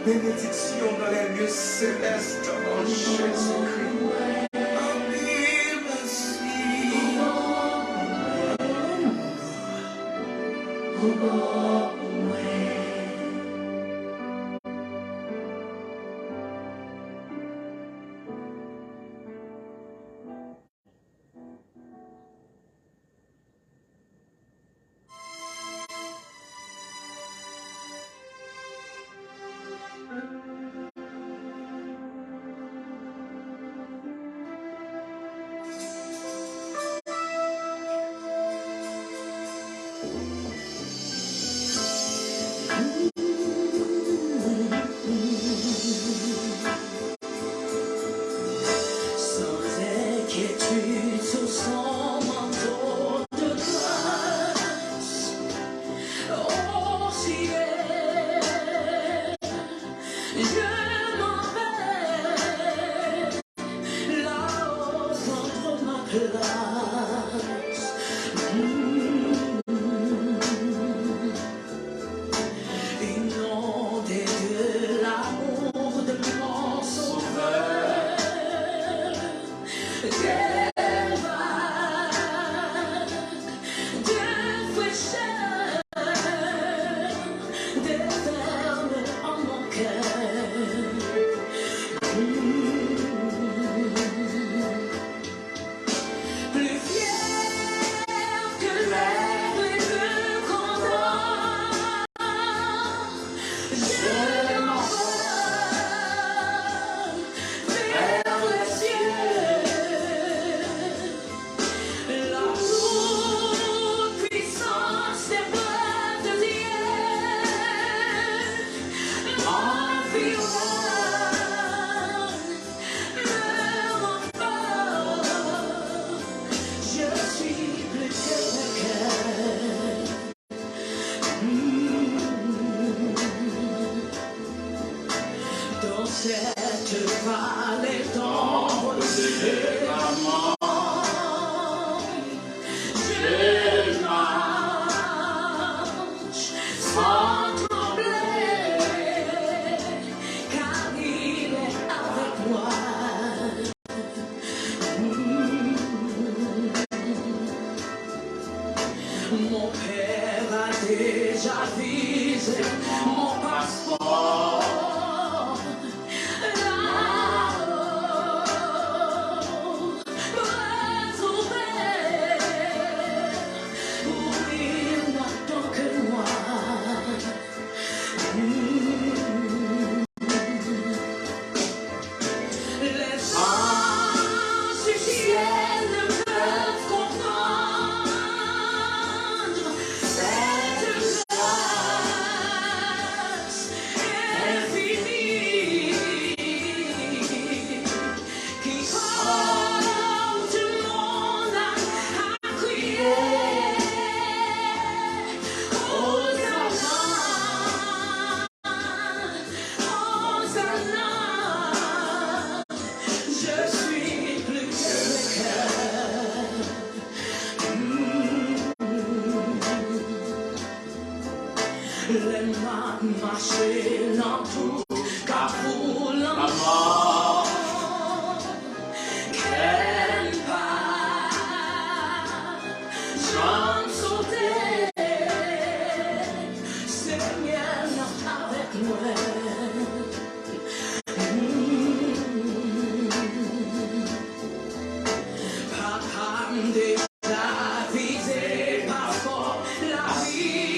Bénédiction dans les lieux célestes en Jésus-Christ. marcher dans tout carrefour quelle part j'en sauter Seigneur avec moi Papa déjà visé parfois la vie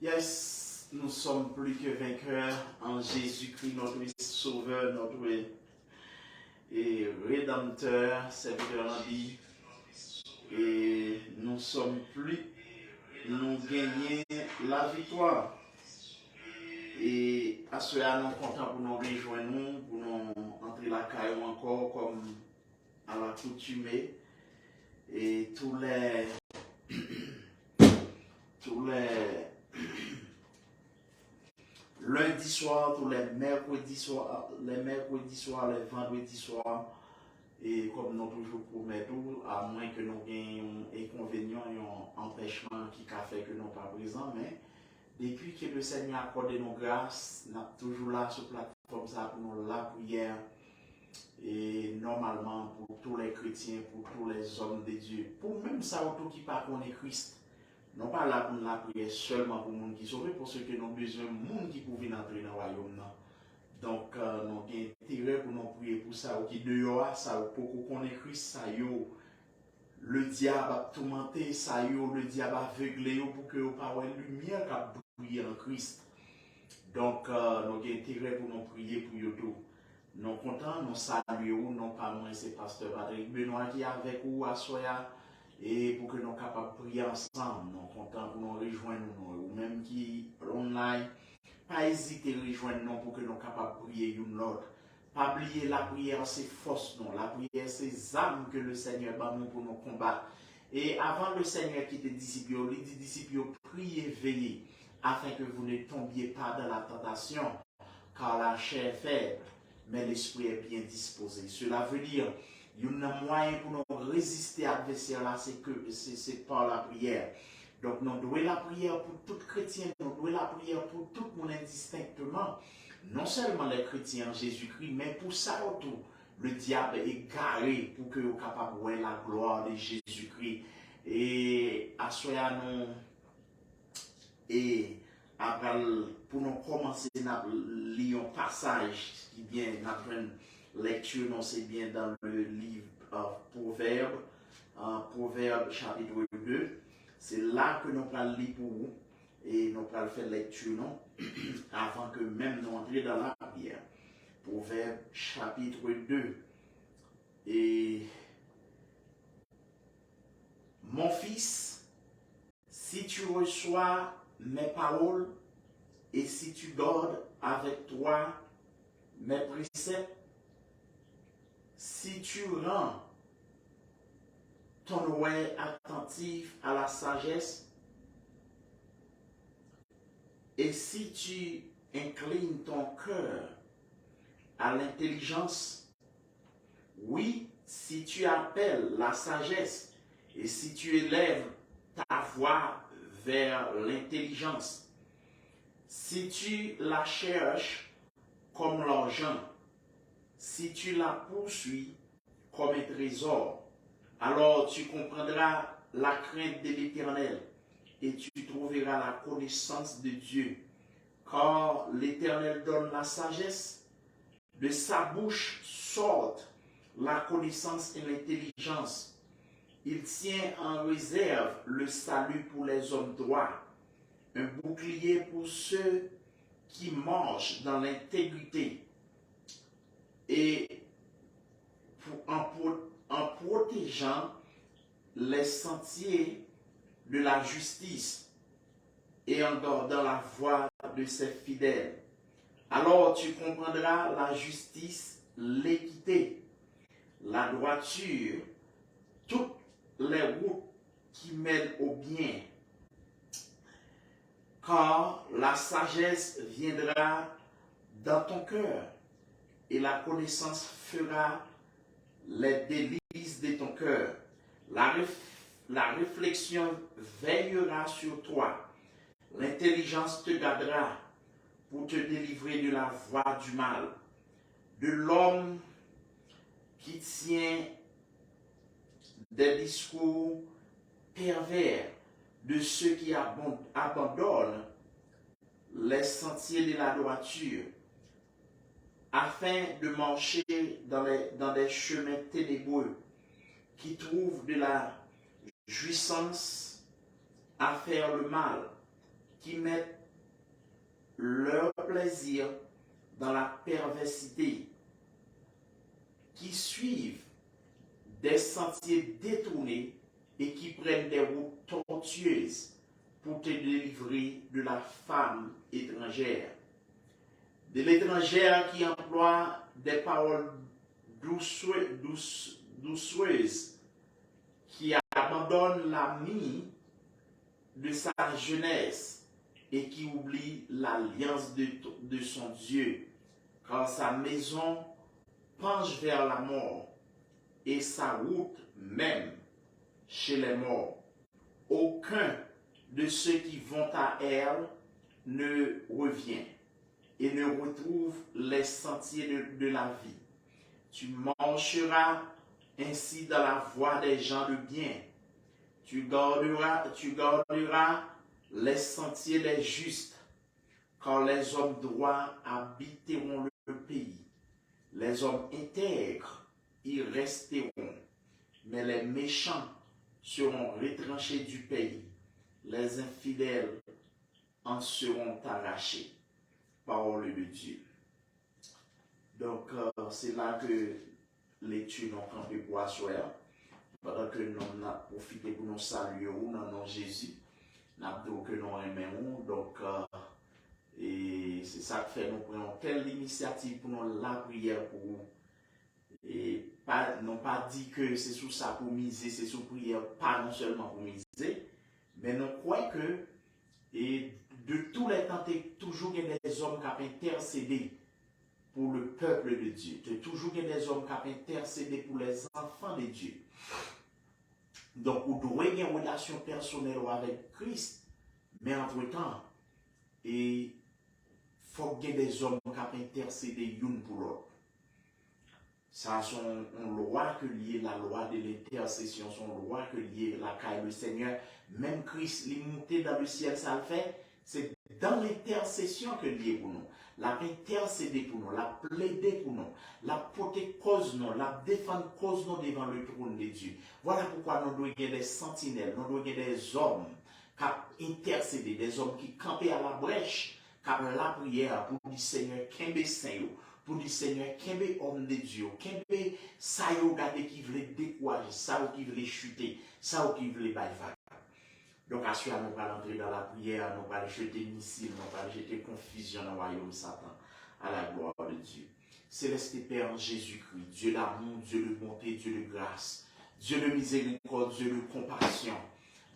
Yes, nous sommes plus que vainqueurs en Jésus-Christ, notre Sauveur, notre et Rédempteur, serviteur en vie. Et nous sommes plus, nous gagnons la victoire. Et à cela, nous sommes contents pour nous rejoindre, pour nous entrer la caille encore comme à l'accoutumée. Et tous les lundis soirs, tous les mercredis soirs, les vendredis soirs, et comme nous toujours promettons, à moins que nous ayons un inconvénient, un empêchement qui a fait que nous ne sommes pas présents, mais depuis que le Seigneur a accordé nos grâces, nous sommes toujours là sur la plateforme ça pour nous la prière. Et normalement, pour tous les chrétiens, pour tous les hommes de Dieu, pour même ça, autour qui pas connaît Christ, non pas là pour la prière seulement pour les gens qui sont sauvés, parce que nous avons besoin de gens qui peuvent entrer dans le royaume. Donc, nous avons intérêt pour nous prier pour ça, ou qui dehors, ça, pour qu'on connaisse Christ, ça, le diable a tourmenté, ça, le diable a aveuglé, pour que vous pas la lumière qui brille en Christ. Donc, nous avons intérêt pour nous prier pour eux tout. Nous sommes contents, nous saluons, non pas moi, c'est Pasteur Patrick Benoît qui est avec vous à Soya, et pour que nous soyons capables de prier ensemble. Nous sommes contents pour nous rejoindre, ou même qui online, pas hésiter à rejoindre nous pour que nous soyons capables de prier une l'autre. Pas oublier la prière, c'est force, non. La prière, c'est âmes que le Seigneur bat nous pour nous combattre. Et avant le Seigneur qui était disciple, il dit disciple, priez, veillez, afin que vous ne tombiez pas dans la tentation, car la chair est faible, mais l'esprit est bien disposé. Cela veut dire, il y a un moyen pour nous résister à l'adversaire là, c'est par la prière. Donc, nous devons la prière pour tout chrétien, nous devons la prière pour tout le monde indistinctement. Non seulement les chrétiens en Jésus-Christ, mais pour ça autour. Le diable est garé pour que vous soyez capable de voir la gloire de Jésus-Christ. Et à cela, nous, et après, pour nous commencer, nous lisons un passage qui vient, notre lecture, c'est bien dans le livre Proverbe, Proverbe chapitre 2. C'est là que nous allons lire pour vous et nous allons faire lecture, non? Avant que même nous entrions dans la prière. Proverbe chapitre 2. Et mon fils, si tu reçois mes paroles et si tu gardes avec toi mes préceptes, si tu rends ton oreille attentive à la sagesse, et si tu inclines ton cœur à l'intelligence, oui, si tu appelles la sagesse et si tu élèves ta voix vers l'intelligence, si tu la cherches comme l'argent, si tu la poursuis comme un trésor, alors tu comprendras la crainte de l'Éternel et tu trouveras la connaissance de Dieu. Car l'Éternel donne la sagesse, de sa bouche sortent la connaissance et l'intelligence. Il tient en réserve le salut pour les hommes droits, un bouclier pour ceux qui marchent dans l'intégrité et en protégeant les sentiers de la justice et en gardant la voie de ses fidèles. Alors tu comprendras la justice, l'équité, la droiture, toutes les routes qui mènent au bien. Car la sagesse viendra dans ton cœur et la connaissance fera les délices de ton cœur. La réflexion veillera sur toi. L'intelligence te gardera pour te délivrer de la voie du mal, de l'homme qui tient des discours pervers, de ceux qui abandonnent les sentiers de la droiture, afin de marcher dans des chemins ténébreux, qui trouvent de la jouissance à faire le mal, qui mettent leur plaisir dans la perversité, qui suivent des sentiers détournés et qui prennent des routes tortueuses pour te délivrer de la femme étrangère. De l'étrangère qui emploie des paroles doucereuses, qui abandonne l'ami de sa jeunesse et qui oublie l'alliance de son Dieu, car sa maison penche vers la mort et sa route même chez les morts. Aucun de ceux qui vont à elle ne revient et ne retrouve les sentiers de la vie. Tu marcheras ainsi dans la voie des gens de bien. Tu garderas les sentiers des justes, car les hommes droits habiteront le pays. Les hommes intègres y resteront, mais les méchants seront retranchés du pays. Les infidèles en seront arrachés. Parole de Dieu. Donc, c'est là que l'étude en campé pour asseoir. Pendant que nous avons profité pour nous saluer dans le nom de Jésus. Nous avons dit que nous aimons. Donc, et c'est ça que fait nous prenons telle initiative pour nous la prière pour vous. Et pas, non pas dit que c'est sous ça pour miser, c'est sous prière, pas non seulement pour miser, mais nous croyons que et de tous les temps, il y a toujours des hommes qui ont intercédé pour le peuple de Dieu. Il y a toujours des hommes qui ont intercédé pour les enfants de Dieu. Donc, vous devez avoir une relation personnelle avec Christ, mais entre-temps, il faut qu'il y ait des hommes qui ont intercédé l'un pour l'autre. Ça, c'est une loi que liée la loi de l'intercession, c'est une loi que liée la caille du Seigneur. Même Christ, il est monté dans le ciel, ça le fait. C'est dans l'intercession que lié pour nous. La intercéder pour nous, la plaider pour nous, la porter cause nous, la défendre cause nous devant le trône de Dieu. Voilà pourquoi nous devons avoir des sentinelles, nous devons avoir des hommes qui intercédent, des hommes qui campent à la brèche, qui ont la prière pour dire Seigneur, Kembe Saint, pour dire Seigneur, Kembe homme de Dieu, Kembe ça y regarder qui veut décourager, ça qui veut chuter, ça qui veut bailler. Donc, à ce moment, nous allons entrer dans la prière, nous allons jeter missiles, nous allons jeter confusion dans le royaume Satan, à la gloire de Dieu. Céleste Père Jésus-Christ, Dieu d'amour, Dieu de bonté, Dieu de grâce, Dieu de miséricorde, Dieu de compassion,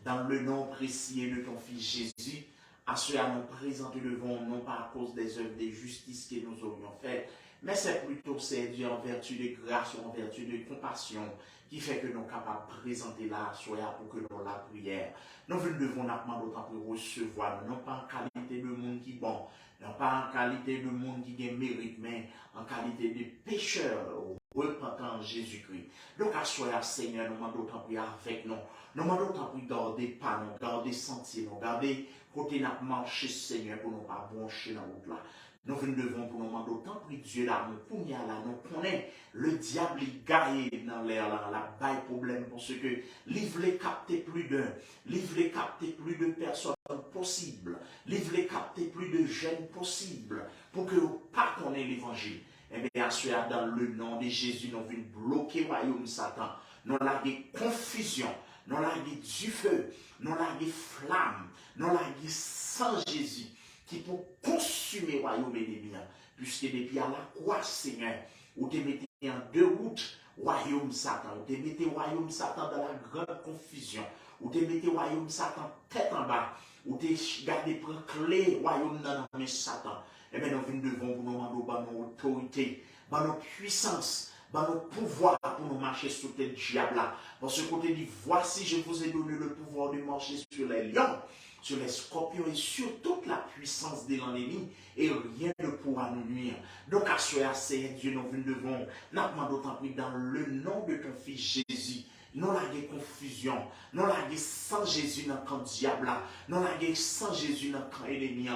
dans le nom précieux de ton Fils Jésus, à cela nous présentons devant non pas à cause des œuvres de justice que nous aurions faites, mais c'est plutôt c'est Dieu en vertu de grâce, en vertu de compassion, qui fait que nous sommes capables de présenter la soya pour que nous la prière. Nous devons apprendre d'autant pour recevoir, non pas en qualité de monde qui est bon, non pas en qualité de monde qui a mérite, mais en qualité de pécheur repentant Jésus-Christ. Donc à soya Seigneur, nous demandons d'autant prier avec nous. Nous demandons d'autant prier garder pas nous, garder sentier, nous garder côté n'a marché Seigneur pour nous pas brancher dans la route là. Nous devons pour nous demander autant prier Dieu d'amour pour nous là, nous connaissons le diable il gagne dans l'air là, la baille problème parce que il veut capter plus d'un, il veut capter plus de personnes possibles, il veut capter plus de jeunes possibles pour que vous pas connaissez l'évangile. Eh bien, dans le nom de Jésus, nous venons bloquer le royaume Satan. Nous avons des confusions, nous avons du feu, nous avons des flammes, nous avons sang Jésus qui pour consumer le royaume ennemi. Puisque depuis à la croix, Seigneur, vous te mettez en deux routes, royaume Satan. Vous te mettez le royaume Satan dans la grande confusion. Vous te mettez le royaume Satan tête en bas. Vous te gardez prendre clé royaume dans la main Satan. Eh bien, nous venons devant vous demander nos autorité, nos puissance, nos pouvoir pour nous marcher sur le diable. Parce que côté dit, voici, je vous ai donné le pouvoir de marcher sur les lions, sur les scorpions et sur toute la puissance de l'ennemi, et rien ne pourra nous nuire. Donc, à ce Seigneur Dieu, nous venons devant, nous demandons d'autant plus dans le nom de ton Fils Jésus. Non la confusion, non la sans Jésus dans le camp diable, non la sans Jésus dans le camp ennemi,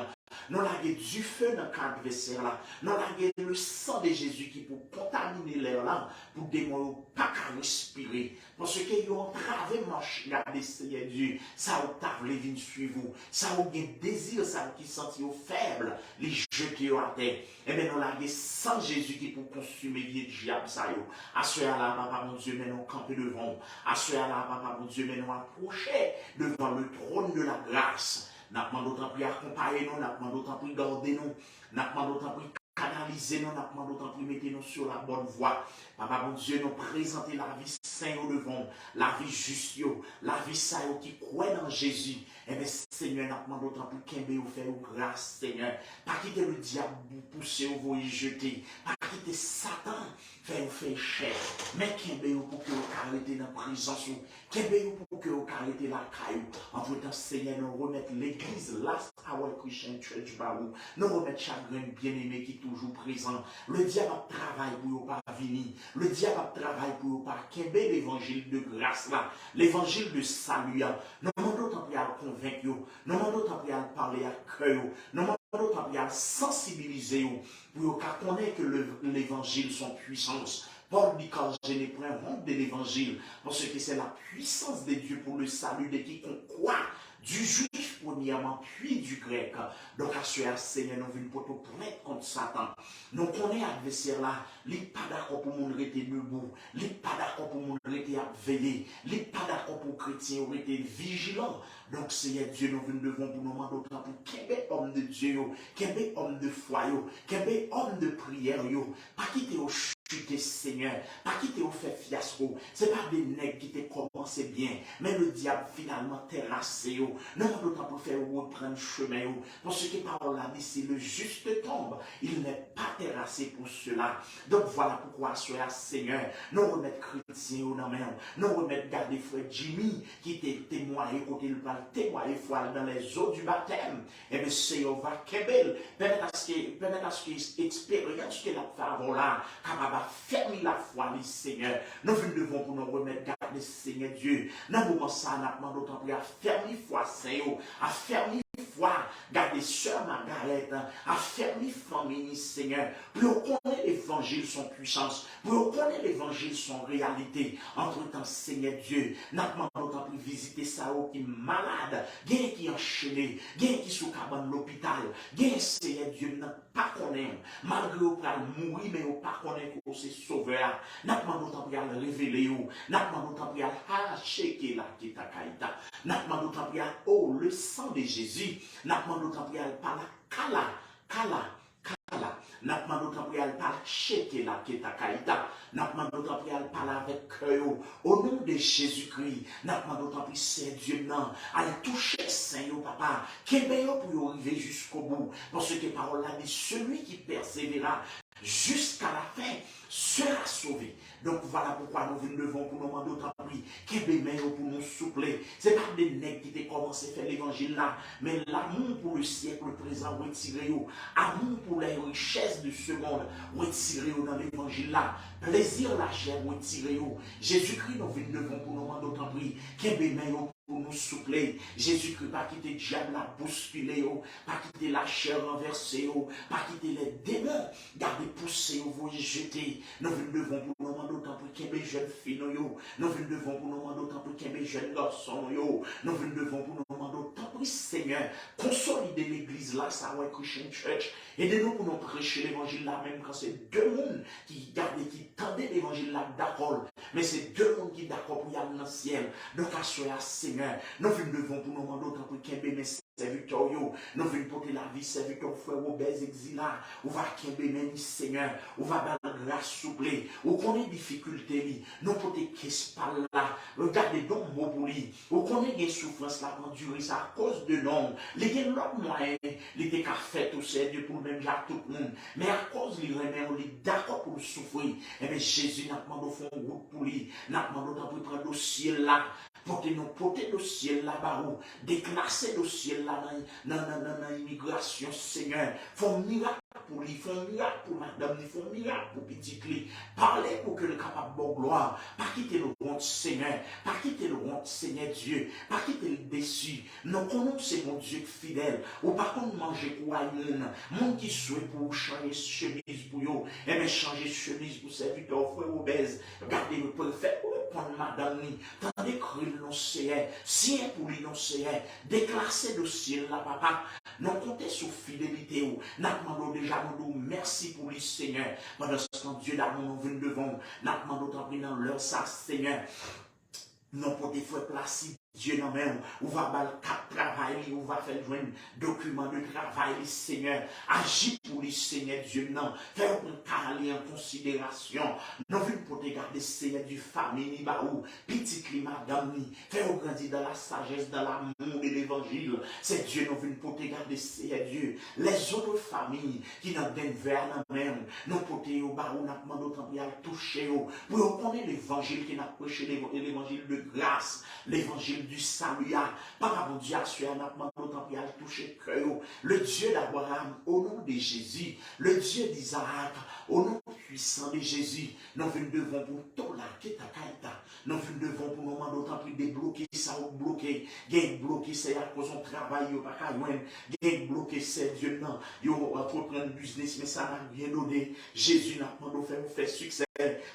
non la du feu dans le camp adversaire là, non la le sang de Jésus qui pour contaminer l'air là, pour démolir pas qu'à respirer, parce que ils ont entravé marche, regardez Seigneur Dieu, ça vous t'a venir suivre vous, ça vous un désir, ça qui sentit au faible, les jeter à terre, et bien non la sans Jésus qui pour consumer les diable ça yo, à ce là papa mon Dieu, mais nous camper devant. À ce là, papa, mon Dieu, mais nous approcher devant le trône de la grâce. Nous demandons d'autant plus accompagner nous, nous demandons d'autant plus garder nous, nous demandons d'autant plus canaliser, nous demandons d'autant plus mettre nous sur la bonne voie. Papa, mon Dieu, nous présenter la vie sainte au devant, la vie juste, la vie sainte qui croit dans Jésus. Eh bien, Seigneur, nous demandons d'autant plus qu'un vous fait grâce, Seigneur. Pas quitter le diable vous pousser ou vous y jeter. Pas quitter Satan faire cher. Mais qu'un vous pour que vous arrêtez dans la prison, qu'un vous pour que vous arrêtez la caillou. Entre temps, Seigneur, nous remettre l'église Last Hour Christian Church Barou. Nous remettre chagrin bien-aimé qui est toujours présent. Le diable travaille pour ne pas venir. Le diable travaille pour ne pas qu'aimer l'évangile de grâce là. L'évangile de salut là. Nous demandons tant à convaincre, nous demandons tant à parler à cœur, nous demandons tant à sensibiliser pour qu'on connaisse que l'évangile son puissance. Paul dit quand je n'ai point honte de l'évangile, parce que c'est la puissance de Dieu pour le salut de quiconque croit, du juif premièrement, puis du grec. Donc à ce Seigneur, nous venons pour tout prêtre contre Satan. Nous connaissons l'adversaire là, il n'est pas d'accord pour nous rester debout, il n'est pas d'accord pour nous rester veiller, il n'est pas d'accord pour chrétiens rester vigilants. Donc Seigneur Dieu, nous venons devant pour nous demander autant pour qu'un homme de Dieu, qu'un homme de foi, qu'un homme de prière, pas quitter au Seigneur, pas qui t'a fait fiasco, c'est pas des nègres qui t'ont commencé bien, mais le diable finalement terrassé, non d'autant pour faire reprendre chemin, parce que parole a dit, si le juste tombe, il n'est pas terrassé pour cela. Donc voilà pourquoi, soyez Seigneur, nous remettre chrétien dans main, nous remettre garder frère Jimmy, qui était témoigné, côté le bal, témoigné foi dans les eaux du baptême, et bien Seigneur va kebel, peut-être à ce que l'expérience que la femme là, capable fermer la foi, les Seigneur. Nous devons pour nous remettre garder, Seigneur Dieu. Dans le moment ça, nous demandons d'autant plus à fermer foi, Seigneur, à fermer foi, garder sœur Margaret, à fermer famille, Seigneur, pour connaître l'évangile son puissance, pour connaître l'évangile son réalité. Entre temps, Seigneur Dieu, nous demandons d'autant plus visiter ça qui est malade, qui est enchaîné, qui sous cabane l'hôpital, Seigneur Dieu, n'a pas connaître, malgré au pral mourir, mais au pas connaître que c'est sauveur. Nous demandons d'autant plus à le révéler, nous demandons d'autant plus à hacher la kitakaïta, nous demandons d'autant plus à le sang de Jésus, nous demandons d'autant plus à parler kala. Nous demandons d'autant plus à parler checker la kitakaïta, nous demandons d'autant plus à parler avec cœur. Au nom de Jésus-Christ, nous demandons d'autant plus c'est Dieu non, à toucher Seigneur papa, qui est meilleur pour arriver jusqu'au bout. Parce que parole a dit, celui qui persévérera jusqu'à la fin sera sauvé. Donc voilà pourquoi nous devons pour nous demander d'autant plus qui est meilleur pour nous soupler. Ce n'est pas des nègres qui ont commencé à faire l'évangile là, mais l'amour pour le siècle présent retiré, amour pour les richesses de ce monde retiré dans l'évangile là, plaisir la chair retiré. Jésus-Christ nous devons pour nous demander d'autant plus qui est meilleur pour nous soupler. Jésus-Christ, pas quitter le diable la bousculer, pas quitter la chair renversée, pas quitter les démons, garder pousser, vous y jeter. Nous devons pour nous demander d'autant plus qu'il y ait des jeunes filles, nous devons pour nous demander d'autant plus qu'il y ait des jeunes garçons, nous devons pour nous demander d'autant plus, Seigneur, consolider l'église là, ça va être Christian Church, aidez-nous pour nous prêcher l'évangile là, même quand c'est deux mondes qui gardent, qui tendaient l'évangile là, d'accord, mais c'est deux mondes qui d'accord pour y aller dans le ciel. Donc, à ce Seigneur, nous devons pour nous demander autant pour qu'il y ait des serviteurs, nous venons porter la vie, serviteur, frère, obèse, exila, ou va qu'il y ait Seigneur, ou va dans la grâce souple, ou qu'on ait difficulté, nous porter qu'est-ce par là, regardez donc mon pour lui, ou qu'on ait des souffrances là, endurées à cause de l'homme, les gens l'autre moyen, les des qu'a fait tout ça, Dieu pour le même genre tout le monde, mais à cause de l'humain, on est d'accord pour le souffrir, et bien Jésus n'a demandé au fond route pour lui, n'a demandé pour prendre le ciel là, porter le ciel là-bas, déclasser le ciel là dans l'immigration, Seigneur. Font miracle pour lui, font miracle pour madame, font miracle pour petit lui. Parlez pour que le capable de gloire, pas quitter le honte, Seigneur, pas quitter le honte, Seigneur Dieu, pas quitter le déçu. Nous connaissons c'est mon Dieu fidèle, ou par contre manger pour un monde qui souhaite pour changer chemise pour eux, et bien changer chemise pour serviteur, frère obèse, regardez le préfet, pour prendre madame, tandis que l'énoncé, si pour l'énoncé, déclasser le ciel là, papa, nous comptons sur fidélité, nous demandons déjà, nous merci pour lui, Seigneur, pendant ce temps, Dieu d'amour nous vient devant, nous demandons dans leur ça, Seigneur, nous pour des fois placés Dieu non même, ou va bal cap travail, ou va faire joindre document de travail, Seigneur, agis pour les Seigneur Dieu, non, fais un aller en considération, non venons pour te garder Seigneur du famille, ou petite madame, fais grandir dans la sagesse, dans l'amour de l'évangile, c'est Dieu, nous venons pour te garder Seigneur Dieu, les autres familles qui n'ont d'un vers même, non pour te au barou, n'a demandé autant pour toucher, pour connaître l'évangile qui n'a prêché l'évangile de grâce, l'évangile du salut, papa mon Dieu, n'a demandé autant pour toucher cœur, le Dieu d'Abraham, au nom de Jésus, le Dieu d'Isaac, au nom puissant de Jésus, nous devons pour tout la ta kaita, nous devons pour nous demander autant pour débloquer ça ou bloquer, bloquer c'est à cause de travail, bloquer c'est Dieu, non, entreprendre business, mais ça n'a rien donné. Jésus n'a pas fait succès.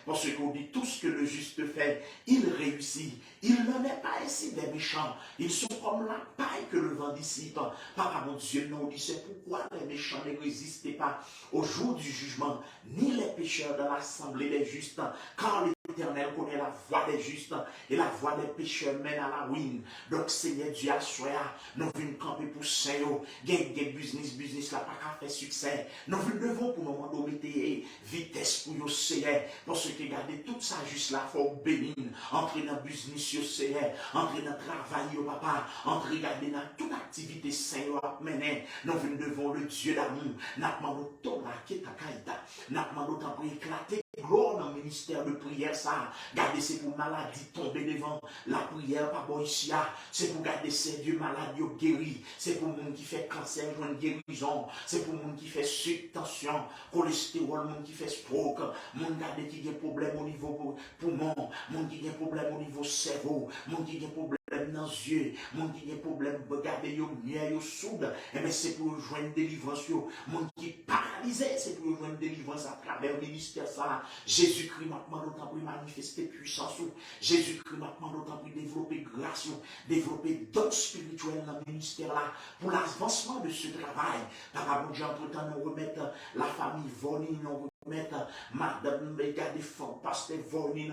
Parce qu'on dit tout ce que le juste fait, il réussit. Il n'en est pas ainsi des méchants. Ils sont comme la paille que le vent dissipe. Papa mon Dieu, non, dit c'est pourquoi les méchants ne résistent pas au jour du jugement, ni les pécheurs dans l'assemblée des justes, car l'Éternel connaît la voie des justes et la voie des pécheurs mène à la ruine. Donc Seigneur Dieu, à soi, nous venons camper pour Saint-Yo, business, là, pas qu'à faire succès. Nous devons pour nous demander vitesse pour nous, Seigneur. Parce que regardez tout ça juste là, il faut bénir. Entrer dans le business, Seigneur. Entrer dans le travail, papa. Entrer regarder dans toute activité Seigneur à mener. Nous devons le Dieu d'amour. Nous demandons tout là qui est à Kaïta. Nous demandons pour éclater. Gloire dans le ministère de prière, ça. Gardez, c'est pour maladie tomber devant la prière, pas bon ici. C'est pour garder ces dieux malades guéris. C'est pour le monde qui fait cancer, joindre guérison. C'est pour le monde qui fait subtension, cholestérol, le monde qui fait stroke. Le monde qui a des problèmes au niveau poumon. Le monde qui a des problèmes au niveau cerveau. Le monde qui a des problèmes dans les yeux. Le monde qui a des problèmes, regardez, yo mieux, yo soude. Et bien, c'est pour joindre délivrance. Le monde qui est paralysé, c'est pour joindre délivrance à travers le ministère, ça. Jésus-Christ m'a demandé autant pour manifester puissance. Jésus-Christ m'a demandé autant pour développer grâce, développer dons spirituels dans le ministère là, pour l'avancement de ce travail. Papa, bon Dieu, entre-temps, nous remettre la famille Voni, nous remettre Madame, garder Pasteur Voni,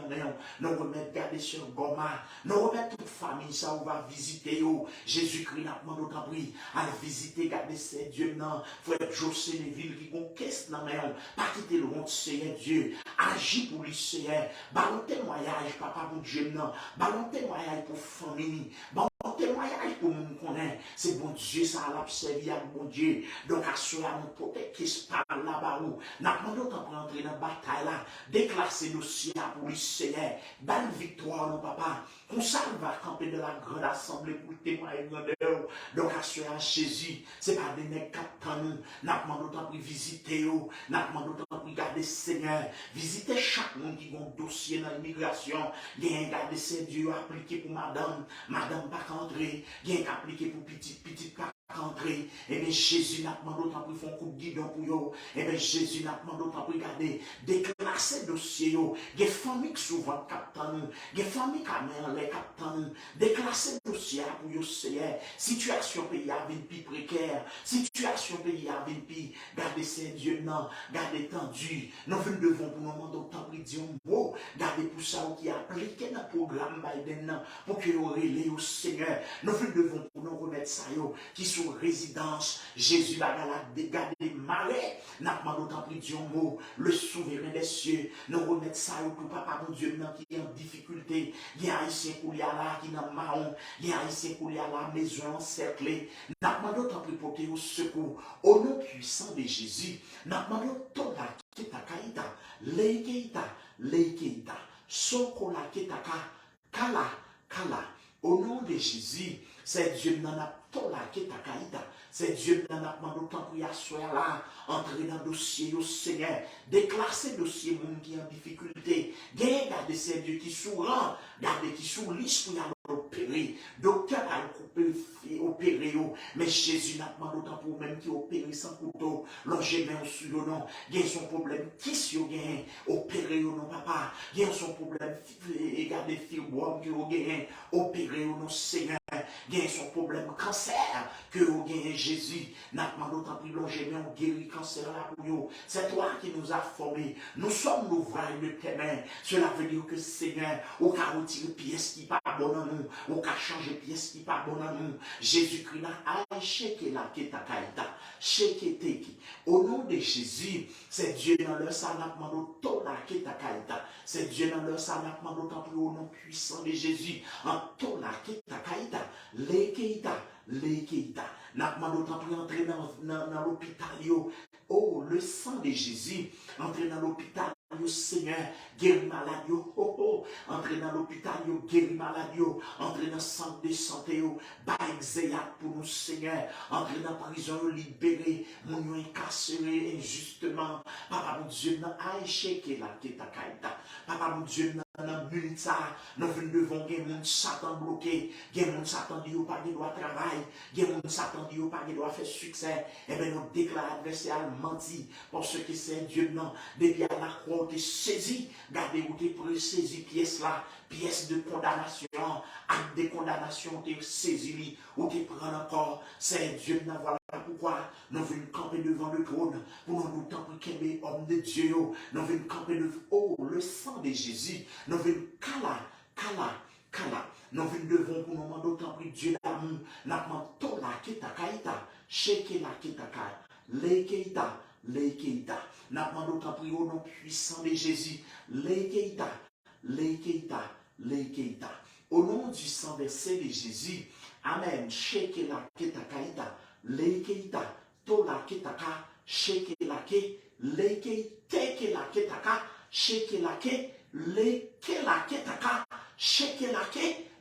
nous remettre garder Sœur Goma, nous remettre toute famille, ça, on va visiter. Jésus-Christ m'a demandé autant pour aller visiter, garder ces dieux, frère José, les villes qui ont caisse dans pas quitter le monde, Seigneur Dieu. Agis pour lui, Seigneur. Ballon témoignage, papa, mon Dieu, non. Ballon témoignage pour famille. Ballon témoignage pour nous connaître. C'est bon Dieu, ça a observé à bon Dieu. Donc, à cela, nous peut-être qui se parle là-bas où. N'a pas demandé pour entrer dans la bataille là. Déclasser le ciel pour lui, Seigneur. Belle victoire, mon papa. Comme ça, on va camper de la grande assemblée pour témoigner grandeur. Donc, à cela, Jésus, c'est pas des nègres captants nous. N'a pas demandé pour visiter, n'a pas demandé pour regarder Seigneur. Visitez chaque monde qui a un dossier dans l'immigration. Il y a un gars de ces dieux appliqué pour madame pas entrer. Il y a un appliqué pour petite pas entrer. Et bien Jésus n'a pas demandé autant pour faire un coup de guidon pour eux. Et bien Jésus n'a pas demandé autant pour regarder, déclasser dossier. Il y a des familles qui souvent captent nous. Il y a des familles qui captent nous. Déclasser dossier pour eux, Seigneur. Situation pays a une plus précaire. Situation pays a une plus. Gardez ces dieux, non. Gardez tendu. Nous devons pour nous demander autant pour dire un mot. Gardez pour ça qui a appliqué dans le programme Biden pour que nous relais au Seigneur. Nous devons pour nous remettre ça qui sont résidence. Jésus va garder marais. Nous demandons autant pour dire un mot. Le souverain des cieux. Nous remettre ça pour papa mon Dieu qui est en difficulté. Il y a haïtien pour y aller qui est en marron. Il y a haïtien pour y aller à la maison encerclée. Nous demandons autant pour porter au secours. Au nom puissant de Jésus. Nous demandons autant Kita leikeita, sokola ketaka, kala. Au nom de Jésus, c'est Dieu n'en a pas la ketakaïta. C'est Dieu n'en a pas d'autant pour y asseoir là, entrer dans le dossier au Seigneur, déclasser le dossier monde qui est en difficulté. Garder ces dieux qui sourant, garder qui sous liste pour y aller opérer. Docteur a opéré, mais Jésus n'a pas d'autant pour même qui opérer sans couteau. L'ongé main sur le nom. Il y a son problème. Qui si vous gagnez opérer ou non, papa? Il y a son problème. Regardez, fibromes que vous gagnez opérer ou non, Seigneur. Il y a son problème cancer que vous gagnez, Jésus. N'a pas d'autant pour l'ongé main, on guérit cancer là pour vous. C'est toi qui nous as formés. Nous sommes l'ouvrage de tes mains. Cela veut dire que, Seigneur, au cas où tu pièce qui part pas bon en nous, ou qu'a changé pièce qui pas bon en nous. Jésus-Christ n'a aïché la ketakaïta, sheketeki. Au nom de Jésus, c'est Dieu dans leur sanapement tola ketakaïta. C'est Dieu dans leur sanapement d'autant au nom puissant de Jésus. En tola ketakaïta, lekeita, lekeita. N'a pas d'autant plus entrer dans l'hôpital. Oh, le sang de Jésus, entrer dans l'hôpital. Seigneur, guéris malade, entrer dans l'hôpital, guéris malade, entrer dans le centre de santé, pour nous, Seigneur, entrer dans la prison, libérer, mon incarcéré injustement. Papa, mon Dieu, n'a aïché que la ketakaïta. Papa, mon Dieu, dans minute ça, nous devons gagner mon Satan bloqué, gagner mon Satan dit pas qu'il doit travailler, gagner mon Satan dit pas qu'il doit faire succès. Et bien nous déclarons adversaire menti parce que c'est Dieu non. Depuis à la croix, tu saisi, gardez où tu peux saisir pièce là, pièce de condamnation, acte de condamnation, tu saisi ou tu prends encore. C'est Dieu non. Voilà pourquoi nous venons camper devant le trône pour nous temps pour qu'il y ait homme de Dieu. Nous venons camper devant le sang de Jésus. Nous venons kala. Nous venons devant pour nous demander autant pour Dieu d'amour. Nous demandons la ketakaïta, sheke la ketaka, lekeita. Nous demandons autant pour au nom puissant de Jésus. Lekeita. Au nom du sang versé de Jésus. Amen. Sheke la ketakaïta, lekeita, tola ketaka, sheke la ke, lekeite la ketaka, sheke la ke.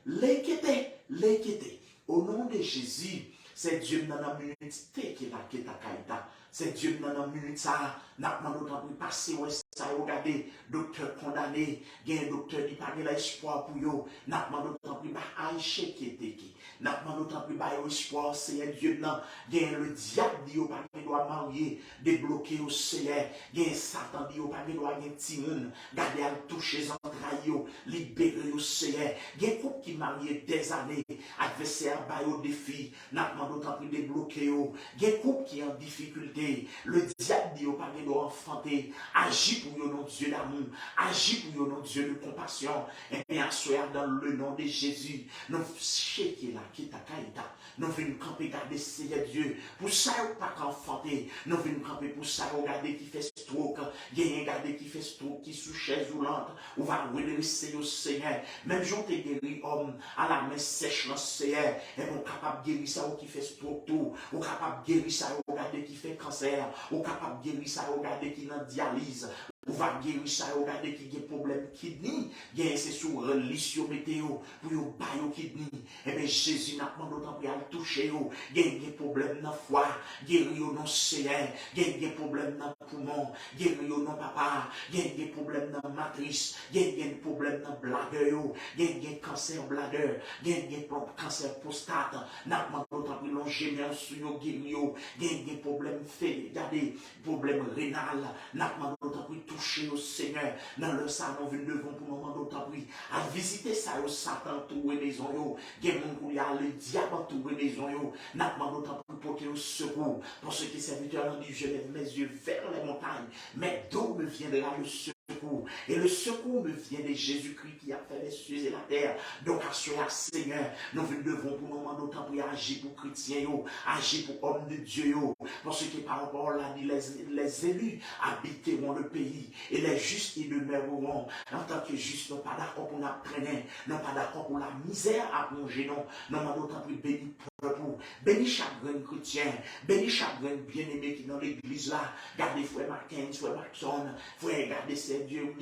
Lekete. Au nom de Jésus, c'est Dieu dans la minute qui la ketakaïta. C'est Dieu dans la minute ça. N'a pas d'autre pour passer ouais ça regarder docteur condamné, gain docteur qui pas l'espoir pour yo. N'a pas d'autre pour aïché qui était qui. N'a pas d'autre pour espoir c'est Dieu non. Gain le diable dit yo pas doit marier, débloquer au Seigneur. Gain Satan dit yo pas doit gain timoun, garder à toucher entrailles yo, libérer au Seigneur. Gain couple qui marié des années, adversaire ba yo défi, n'a pas d'autre pour débloquer yo. Gain couple qui en difficulté, le diable dit yo pas doit enfanter, agis pour yo non Dieu d'amour, agis pour yo non Dieu de compassion. Et bien soir dans le nom de Jésus, nous chéquer la ketakaïta, nous venons camper garder Seigneur Dieu, pour ça ou pas qu'enfanter, nous venons camper pour ça regarder qui fait stroke, regarder qui fait stroke, qui sous chaise roulante, ou va redresser au Seigneur, même j'en t'ai guéri homme, à la main sèche dans Seigneur, et on capable de guérir ça ou qui fait stroke tout, ou capable de guérir ça ou regarder qui fait cancer, ou capable de guérir ça ou regarder qui dans dialyse, ou va guérir ça, regarder qui a des problèmes kidney, c'est sur religion météo, pour yon bail kidney. Et bien Jésus n'a pas d'autant pour aller toucher yon, des problèmes dans foie, guérir yon non Seigneur, des problèmes dans poumon, guérir yon non papa, des problèmes dans matrice, des problèmes dans bladder, des cancer bladder, des cancer prostate, n'a pas d'autant pour longer sur yon guérir, des problèmes fait, des problèmes rénal, n'a pas d'autant pour toucher au Seigneur dans le salon devant pour nous demander autant à visiter ça au Satan tout les maisons yo gen moun pour y aller diable tout les maisons yo n'a demandé autant pour porter au secours parce que serviteur dit je lève mes yeux vers les montagnes mais d'où me viendra le secours et le secours me vient de Jésus-Christ qui a fait les cieux et la terre. Donc à cela Seigneur nous devons pour nous demander autant pour agir pour chrétiens yo agir pour hommes de Dieu yo parce que par rapport là dit les élus habiteront le pays et les justes y demeureront. En tant que justes, non pas d'accord pour la traîner, non pas d'accord pour la misère à plonger, non pas d'autant plus béni pour béni chaque grain chrétien, béni chaque grain bien-aimé qui est dans l'église là. Gardez frère Martin, frère Maxon, frère, gardez c'est Dieu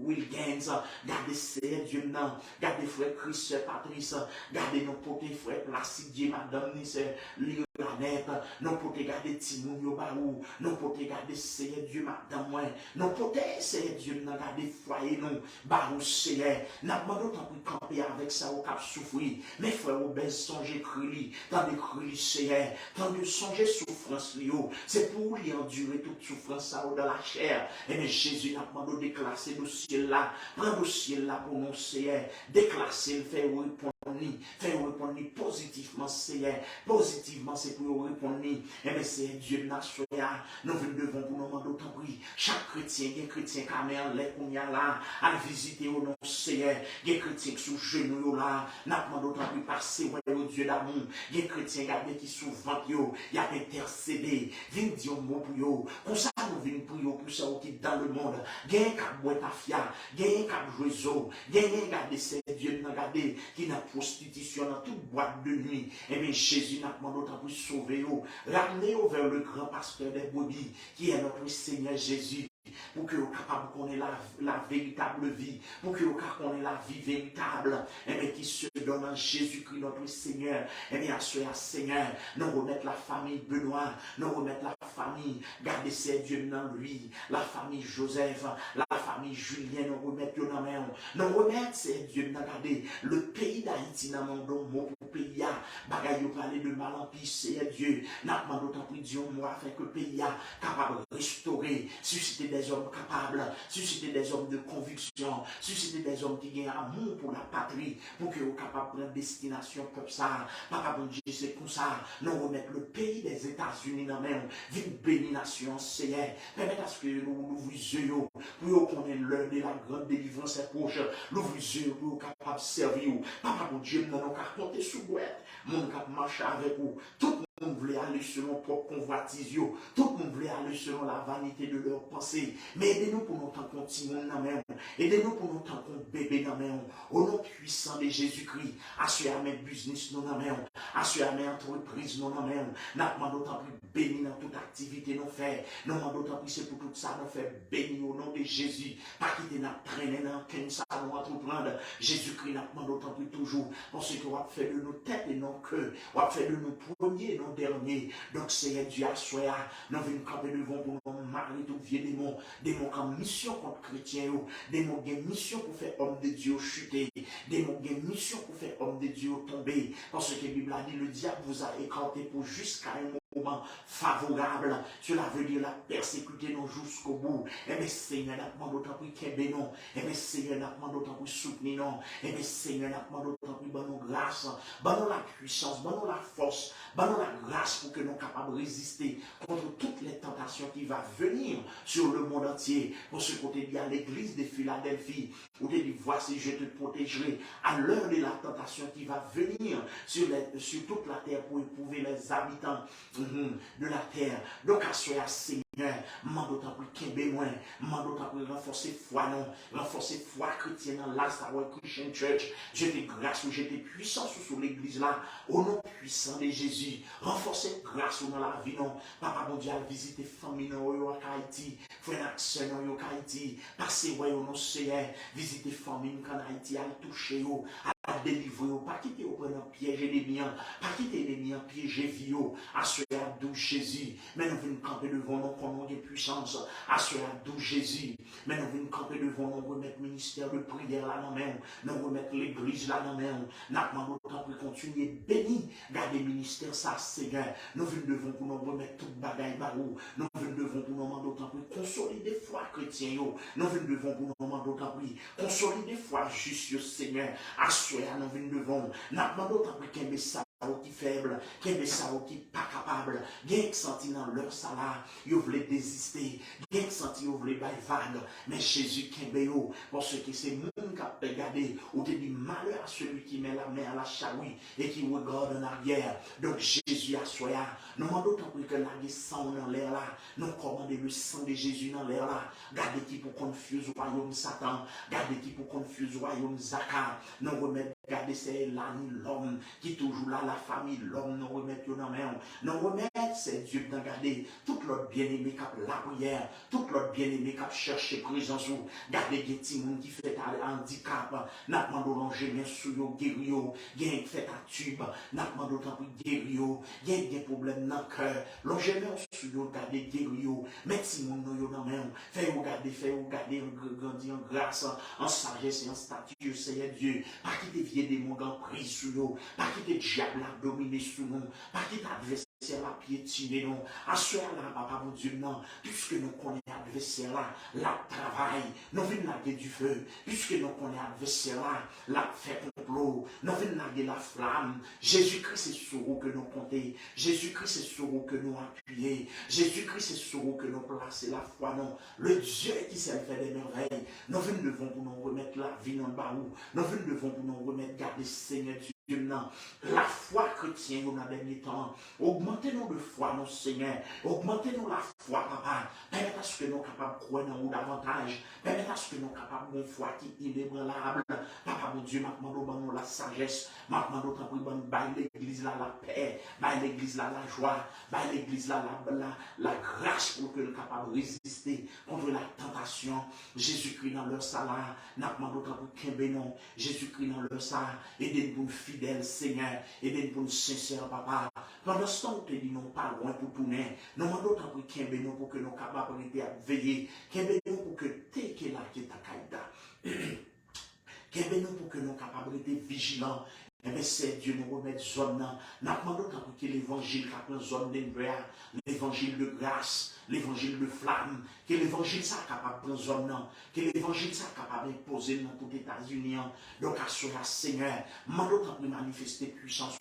Wilkins, gardez c'est Dieu non, gardez frère Chris, Patrice, gardez nos potes frère Placide, Dieu, madame Nice, Planète, non pour te garder Timon Yobarou, non pour te garder Seigneur Dieu, madame moi, non pour te Seigneur Dieu, non garder foyer non, Barou Seigneur, n'a pas d'autant pour camper avec ça au cap souffrir, mais frère Robert songer crueli, tant de crueli Seigneur, tant de songer souffrance lio, c'est pour lui endurer toute souffrance ça dans la chair, et mais Jésus n'a pas de déclasser le ciel là, prendre le ciel là pour nous Seigneur, déclasser le faire pour Fais répondre positivement, Seigneur. Positivement, c'est pour répondre. Et bien, c'est Dieu de notre soya. Nous venons devant pour nous demander autant prix. Chaque chrétien, il y a un chrétien qui a l'air qu'on y a là, à visiter au nom Seigneur. Il y a un chrétien qui sous genou là, n'a pas d'autant prix passer au Dieu d'amour. Il y a un chrétien qui sous ventre, il a intercédé. Viens dire un mot pour eux. Comme ça, nous venons pour eux, pour ça qui est dans le monde. Il y a un cap boîte à fia, il y a un cap jouer zo, il y a un garder ces dieux, qui n'a prostitution dans toute boîte de nuit. Et bien, Jésus n'a pas d'autant plus sauver eux. Ramenez-vous vers le grand pasteur des brebis, qui est notre Seigneur Jésus. Pour que vous capable qu'on ait la véritable vie, pour que vous qu'on ait la vie véritable, et bien qui se donne en Jésus-Christ notre Seigneur, et bien à ce Seigneur, nous remettre la famille Benoît, nous remettre la famille, gardez ces dieux dans lui, la famille Joseph, la famille Julien, nous remettre dans main, nous remettre ces dieux dans garder le pays d'Haïti dans mon don, mon pays, bagaille vous parler de mal en pis, c'est Dieu, n'a pas d'autant plus Dieu, moi, afin que le pays capable de restaurer, susciter des hommes capables, susciter des hommes de conviction, susciter des hommes qui ont amour pour la patrie, pour qu'ils soient capables de prendre destination comme ça. Papa bon Dieu, c'est comme ça. Nous remettre le pays des États-Unis dans la main, une bénédiction, Seigneur. Permettez à ce que nous ouvrons les yeux, pour qu'on ait l'heure de la grande délivrance proche. L'ouvre les yeux pour qu'on capable de servir. Papa bon Dieu, nous avons qu'à compter sous boîte. Nous avons qu'à marcher avec vous. Tout le monde voulait aller selon propre convoitise. Tout le monde voulait aller selon la vanité de leurs pensées. Mais aidez-nous pour nous tant qu'on timon dans main. Aidez-nous pour nous tant qu'on bébé dans main. Au nom puissant de Jésus-Christ, assurez mes business nous dans main. Assurez mes entreprises nous dans main. Nous demandons d'autant plus béni dans toute activité nous fait. Nous demandons d'autant plus c'est pour tout ça nous fait béni au nom de Jésus. Pas quitter notre traîner dans quel ça nous entreprendre. Jésus-Christ nous demande d'autant plus toujours. Parce que va faire de nos têtes et nos cœurs. Va faire de nos premiers et nos derniers. Donc Seigneur Dieu assurez. Nous venons camper devant pour nous marier tout vieux démon. Démons qui ont mission contre chrétiens, démons qui ont mission pour faire homme de Dieu chuter, démons qui ont mission pour faire homme de Dieu tomber. Parce que la Bible a dit le diable vous a écarté pour jusqu'à un moment favorable. Cela veut dire la persécuter nous jusqu'au bout. Et bien Seigneur, n'a pas d'autant plus qu'aimer non. Et bien Seigneur, n'a pas d'autant plus soutenir non. Et bien Seigneur, n'a pas d'autant plus bonne grâce, bonne la puissance, bonne la force, bonne la grâce pour que nous soyons capables de résister contre toutes les tentations qui vont venir sur le monde entier. Pour ce côté, il y a l'église de Philadelphie, où il dit, voici, je te protégerai à l'heure de la tentation qui va venir sur toute la terre pour éprouver les habitants de la terre. Donc, à ce Seigneur, m'a d'autant plus qu'il y a besoin, m'a d'autant plus renforcer foi, non, renforcer foi chrétienne dans la Christian Church. Je te grâce, je te puissance sur l'église là, au nom puissant de Jésus. Renforcer grâce dans la vie, non. Papa, mon Dieu, visiter famille dans Haïti, frère et dans Haïti, passer, voyons, non, Seigneur, visiter famille en Haïti, à toucher, à délivrer, pas quitter au prenant piège les miens, pas quitter les miens pièges vie, à ce doux Jésus. Mais nous venons camper devant nous comme de puissance, à ce doux Jésus. Mais nous venons camper devant nous, remettre le ministère de prière là dans main, nous remettre l'église là dans main, nous demandons autant pour continuer béni, garder le ministère ça, Seigneur. Nous venons devant pour nous remettre toute bagaille barou, nous venons devant pour nous demander autant pour consolider foi chrétien, nous venons devant pour nous demander autant pour consolider foi juste, Seigneur, à ce nous venons devant, nous demandons autant pour qu'il y ait ça qui faible, qui est ça qui pas capable, qui senti dans leur salaire, ils voulaient désister, qui senti ils voulaient bailler vague, mais Jésus qui est béo, parce que c'est monde qui a regardé, ou te dit malheur à celui qui met la main à la charrue et qui regarde en arrière. Donc Jésus a soya, nous demandons autant que la sang dans l'air là, nous commandons le sang de Jésus dans l'air là, gardez qui pour confuse au royaume Satan, gardez qui pour confuse au royaume Zachar, nous remettre, gardez c'est l'homme qui est toujours là, la famille, l'homme, nous remettre dans main, nous remettre, c'est Dieu d'en garder, tout l'autre bien-aimé qui a la prière, tout l'autre bien-aimé qui a cherché présence, gardez des petits gens qui fait un handicap, n'a pas d'oranger, bien sûr, guéri, il y a fait un tube, n'a pas d'autant plus guéri, il y a des problèmes dans le cœur, l'onger, bien sûr, gardez guéri, mettez si mon nom dans main, faites regarder, grandir en grâce, en sagesse et en statut, Seigneur Dieu, pas qui te vieux des mondes en prise sur nous, pas qui te diable a dominé sur nous, pas qui t'adversaire adversaire là piétiner nous. Assoir là, papa, mon Dieu, non. Puisque nous connaissons adversaire là, la travail, nous venons laguer du feu. Puisque nous connaissons adversaire là, la fait complot, nous venons laguer la flamme. Jésus-Christ, c'est sur vous que nous comptons. Jésus-Christ, c'est sur vous que nous appuyons. Jésus-Christ, c'est sur vous que nous plaçons la foi, non. Le Dieu qui sait faire des merveilles. Nous venons devant pour nous remettre la vie dans le baou. Nous venons devant pour nous remettre, garder Seigneur Dieu, non. La foi chrétienne dans les derniers temps. Augmentez-nous de foi, non, Seigneur. Augmentez-nous la foi, papa. Permettez à ce que nous sommes capables de croire dans nous davantage. Permettez à ce que nous sommes capables de foi qui est inébranlable. Papa, mon Dieu, maintenant, nous la sagesse. Maintenant, nous t'en baille l'église là, la paix. Baille l'église là, la joie. Baille l'église là, la grâce pour que nous soyons capables de résister contre la tentation. Jésus-Christ dans leur salaire. Maintenant, nous t'en prie, Jésus-Christ dans leur salaire. Aidez-nous fidèles, Seigneur. Aidez-nous pour nous sincères, papa. Pendant ce temps, nous te disons pas loin pour tourner. Nous demandons t'en prie, Kembeno, pour que nous soyons capables de veiller. Kembeno, pour que t'es qui est là, qui est ta caïda. Kembeno, pour que nous soyons capables de vigilants. Eh bien, c'est Dieu nous remettre zone. Nous demandons que l'évangile qui zone d'Embrea, l'évangile de grâce, l'évangile de flamme, que l'évangile soit capable de prendre zone, que l'évangile soit capable d'imposer dans tout les États-Unis. Donc, à cela, Seigneur, demandons de manifester puissance.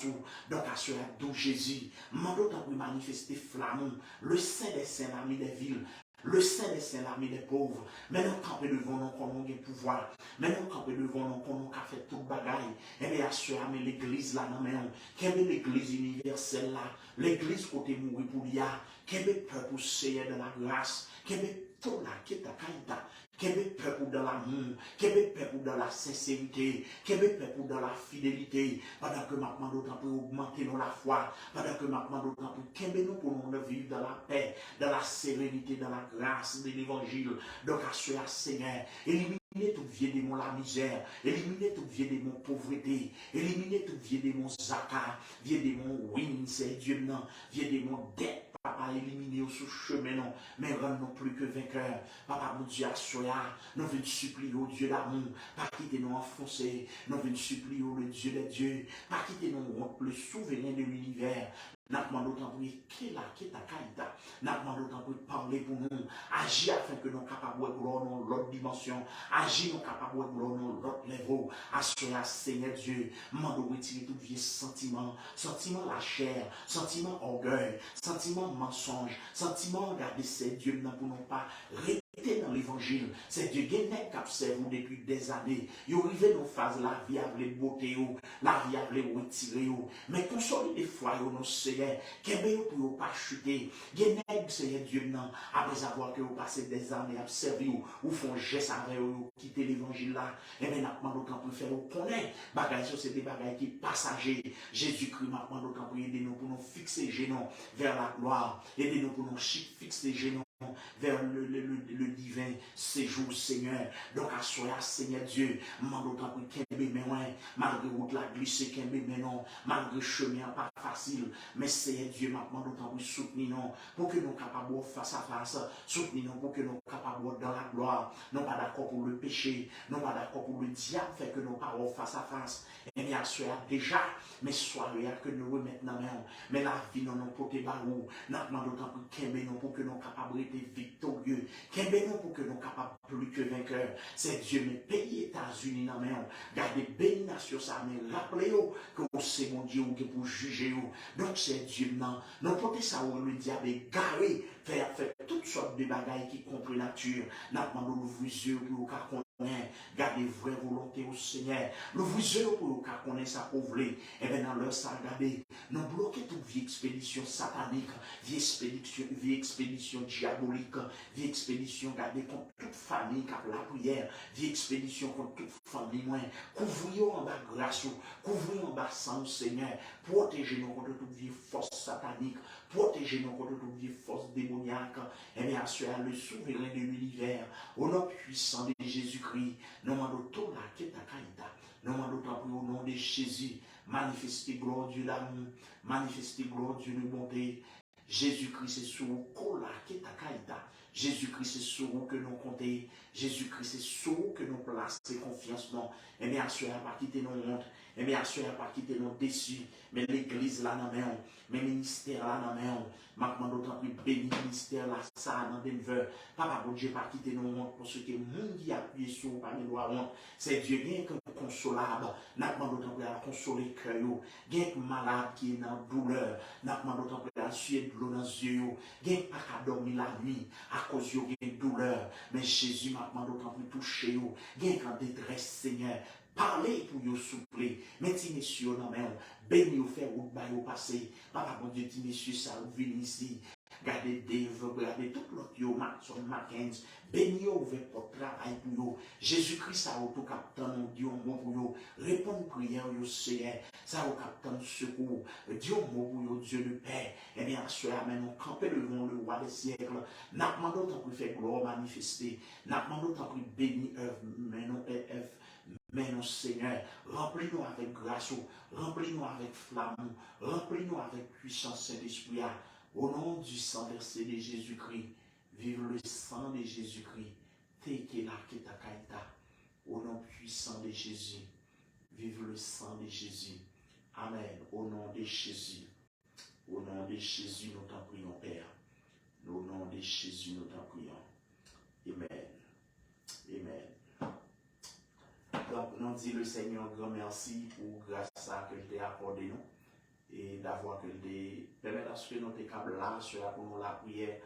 Donc, à cela, d'où Jésus, demandons de manifester flamme, le Saint des Saints, l'ami des villes. Le Saint des Saints, l'ami des pauvres. Maintenant, camper devant nous, comme on a pouvoir. Maintenant, camper devant nous, comme on a fait tout bagaille. Et bien, assurer l'église là, non, mais quelle est l'église universelle là? L'église côté mourir pour l'IA. Quel est le peuple Seigneur de la grâce? Quel est tout là qui est à Kaïta? Quel est le peuple dans l'amour? Quel est le peuple dans la sincérité? Quel est le peuple dans la fidélité? Pendant que maintenant d'autant pour augmenter dans la foi, pendant que maintenant d'autant pour qu'aimer nous pour nous vivre dans la paix, dans la sérénité, dans la grâce de l'évangile. Donc à cela, Seigneur, éliminez tout vieux démon la misère, éliminez tout vieux démon pauvreté, éliminez tout vieux démon zaka, vieux démon win, c'est Dieu non, vieux démon dette. Papa, éliminer au sous-chemin, non, mais rendre plus que vainqueur. Papa, mon Dieu, assoya, nous venons supplier au Dieu d'amour, pas quitter nous enfoncer, nous venons supplier au Dieu des dieux, pas quitter nous le souverain de l'univers. Nous demandons d'autant pour qui est là, qui est ta caïda. Nous demandons d'autant pour parler pour nous, agir afin que nous soyons capables de gloire dans l'autre dimension, agir nous capables de gloire dans l'autre niveau. Assoya, Seigneur Dieu, demandons de retirer tout vieux sentiment, sentiment la chair, sentiment orgueil, sentiment mensonge, sentiment regarder c'est Dieu pour nous pas rester dans l'évangile. C'est Dieu qui a observé depuis des années. Il arrive dans une phase la vie avec les beautés, la vie avec les retirer, mais consolider foi nos Seigneur, qui est pour ne pas chuter. Genègue Seigneur Dieu non, après avoir que vous passez des années à servir ou font geste avec vous, quitter l'évangile là, et bien maintenant d'autant pour faire vous connaître. Bagaille c'est des bagailles qui passagers. Jésus-Christ maintenant d'autant pour aider nous pour nous fixer genoux vers la gloire, aider nous pour nous fixer genoux vers le divin séjour, Seigneur. Donc, à soi, Seigneur Dieu, malgré malgré route la glissée, mais non, malgré chemin pas facile, mais Seigneur Dieu, maintenant, d'autant plus soutenir nous, pour que nous capables face à face, soutenir nous, pour que nous capables dans la gloire, non pas d'accord pour le péché, non pas d'accord pour le diable, fait que nous parlons face à face. Et bien, à soi, déjà, mais soirée que nous remettons dans la main, mais la vie, non, non, pour tes barreaux, maintenant, d'autant plus pour que nous capables victorieux, qu'est-ce pour que nous capables plus que vainqueurs. C'est Dieu, mais pays États-Unis dans main, gardez béni nation ça, mais rappelez-vous que c'est mon Dieu qui pour juger. Donc c'est Dieu, non, non portez ça où le diable est garé, faire toutes sortes de bagailles qui contre nature. Nous demandons l'ouvrir les yeux pour qu'on gardez vraie volonté au Seigneur. L'ouvrir les yeux pour qu'on connaisse sa pauvreté. Et bien dans leur salle, regardez, nous bloquons toute vie expédition satanique, vie expédition diabolique, vie expédition gardée contre toute famille qui a la prière, vie expédition contre toute famille moins. Couvrez-vous en bas grâce, couvrez-vous en bas sang, Seigneur. Protégez-nous contre toute vie force satanique, protégez-nous contre toute vie force démoniaque. Et bien assurez le souverain de l'univers, au nom puissant de Jésus-Christ, nous demandons tout la quête à Kaïda. Nous demandons au nom de Jésus, manifestez gloire Dieu d'amour, manifestez gloire Dieu de bonté. Jésus-Christ est sous Kola Keta Kaïda. Jésus-Christ, c'est sur vous que nous comptons. Jésus-Christ, c'est sur vous que nous plaçons confiance. Et bien, assurez pas quitter nos hontes. Et bien, assurez pas quitter nos déçus. Mais l'église là, dans main, mais ministère là, dans main. Maintenant, d'autant plus béni ministère là, ça, dans Denver. Papa, bon Dieu, pas quitter nos hontes pour ce que le monde qui appuie sur vous, parmi nous, honte. C'est Dieu qui est consolable. Maintenant, d'autant plus à consoler le cœur. Il y a un malade qui est dans la douleur. Maintenant, d'autant plus à suer de l'eau dans les yeux. Il y a pas qu'à dormir la nuit à cause de la douleur. Mais Jésus, maintenant, d'autant plus touché. Il y a un détresse, Seigneur. Parlez pour vous souffler. Mettez messieurs dans main. Béni vous faire route bail au passé. Papa, bon Dieu, dit messieurs, ça vous venez ici. Gardez Dave, regardez tout l'autre, Matson, Mackenzie. Béni ouvert pour travail pour vous. Jésus-Christ a auto captain, Dieu bon pour vous. Répondez prière, vous Seigneur. Ça au captain secours. Dieu bon pour vous, Dieu le Père. Eh bien, cela amène nous camper devant le roi des siècles. N'a pas d'autant plus fait gloire manifester. N'a pas d'autant plus béni œuvre, mais non œuvre. Mais non, Seigneur, remplis-nous avec grâce, remplis-nous avec flamme, remplis-nous avec puissance Saint-Esprit. Au nom du sang versé de Jésus-Christ, vive le sang de Jésus-Christ. Au nom puissant de Jésus, vive le sang de Jésus. Amen. Au nom de Jésus. Au nom de Jésus, nous t'en prions, Père. Au nom de Jésus, nous t'en prions. Amen. Amen. Donc, nous dit le Seigneur grand merci pour grâce à que je t'ai accordé nous et d'avoir que je permettre à ce que nous t'es câbles là, pour nous la prière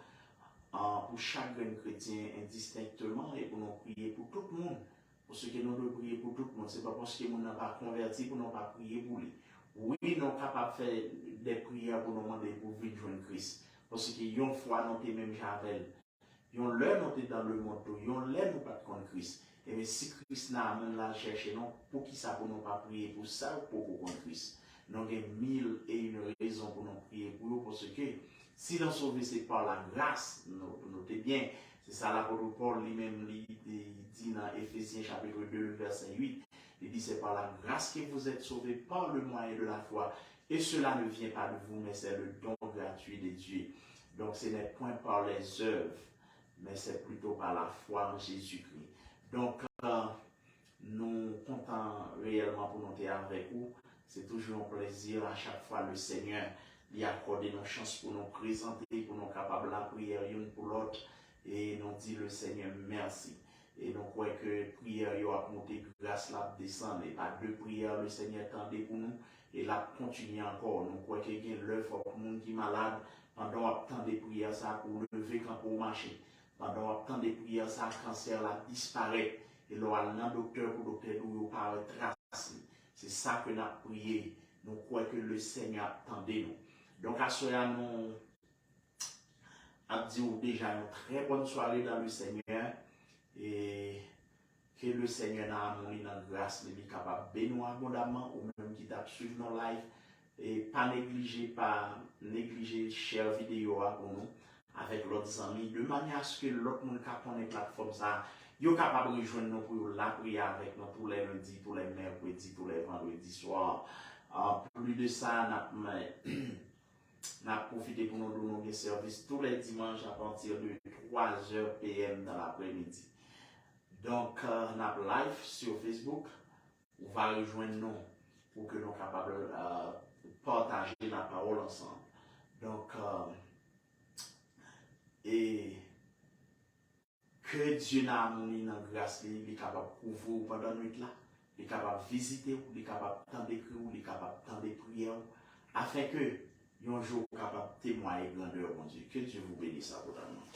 pour chaque chrétien indistinctement et pour nous prier pour tout le monde. Pour ce que nous devons prier pour tout le monde, ce n'est pas parce que nous n'avons pas converti pour nous pas prier pour lui. Oui, nous sommes capables de faire des prières pour nous demander pour vivre joindre Christ. Parce que une fois nous sommes même Javel, une l'heure nous sommes dans le monde, une l'heure nous pas contre Christ. Et mais si Christ n'a pas la chercher, non, pour qui ça pour nous pas prier pour ça ou pour contre Christ? Nous avons 1001 raisons pour nous prier pour eux, parce que si nous sommes sauvés, c'est par la grâce, notez bien, c'est ça l'apôtre Paul lui-même dit dans Éphésiens chapitre 2, verset 8, il dit c'est par la grâce que vous êtes sauvés par le moyen de la foi, et cela ne vient pas de vous, mais c'est le don gratuit de Dieu. Donc ce n'est point par les œuvres, mais c'est plutôt par la foi en Jésus-Christ. Donc, nous comptons réellement pour nous être avec vous. C'est toujours un plaisir à chaque fois le Seigneur lui accorder nos chances pour nous présenter, pour nous capables la prière l'une pour l'autre. Et nous dit le Seigneur merci. Et nous croyons que prière a monté, grâce la descendre. Et par deux prières, le Seigneur tendait pour nous. Et la continue encore. Nous croyons qu'il y a l'œuvre pour le monde qui est malade. Pendant tant de prières, ça pour lever quand pour marcher. Pendant tant de prières, ça cancer là disparaît. Et là, le docteur pour docteur nous paraît trace. C'est ça que nous avons prié. Nous croyons que le Seigneur attendait nous. Donc, à cela, nous avons dit déjà une très bonne soirée dans le Seigneur. Et que le Seigneur n'a pas dans grâce, il est capable de bénir abondamment, ou même qui t'a suivi nos lives. Et pas négliger share vidéo pour nous avec l'autre amis, de manière à ce que l'autre monde qui connaît plateforme ça, est capable de rejoindre nous pour la prière avec nous tous les lundis, tous les mercredis, tous les vendredis soirs. Plus de ça, n'a profité pour nous donner des services tous les dimanches à partir de 3h PM dans l'après-midi. Donc, nous avons live sur Facebook. On va rejoindre nous pour que nous soyons capables de partager la parole ensemble. Donc, et que Dieu n'a amené dans la grâce, il est capable de couvrir pendant la nuit là, il est capable de visiter, il est capable de tendre d'écrire, il est capable de tendre des prières, afin que un jour capable de témoigner grandeur, mon Dieu. Que Dieu vous bénisse abondamment.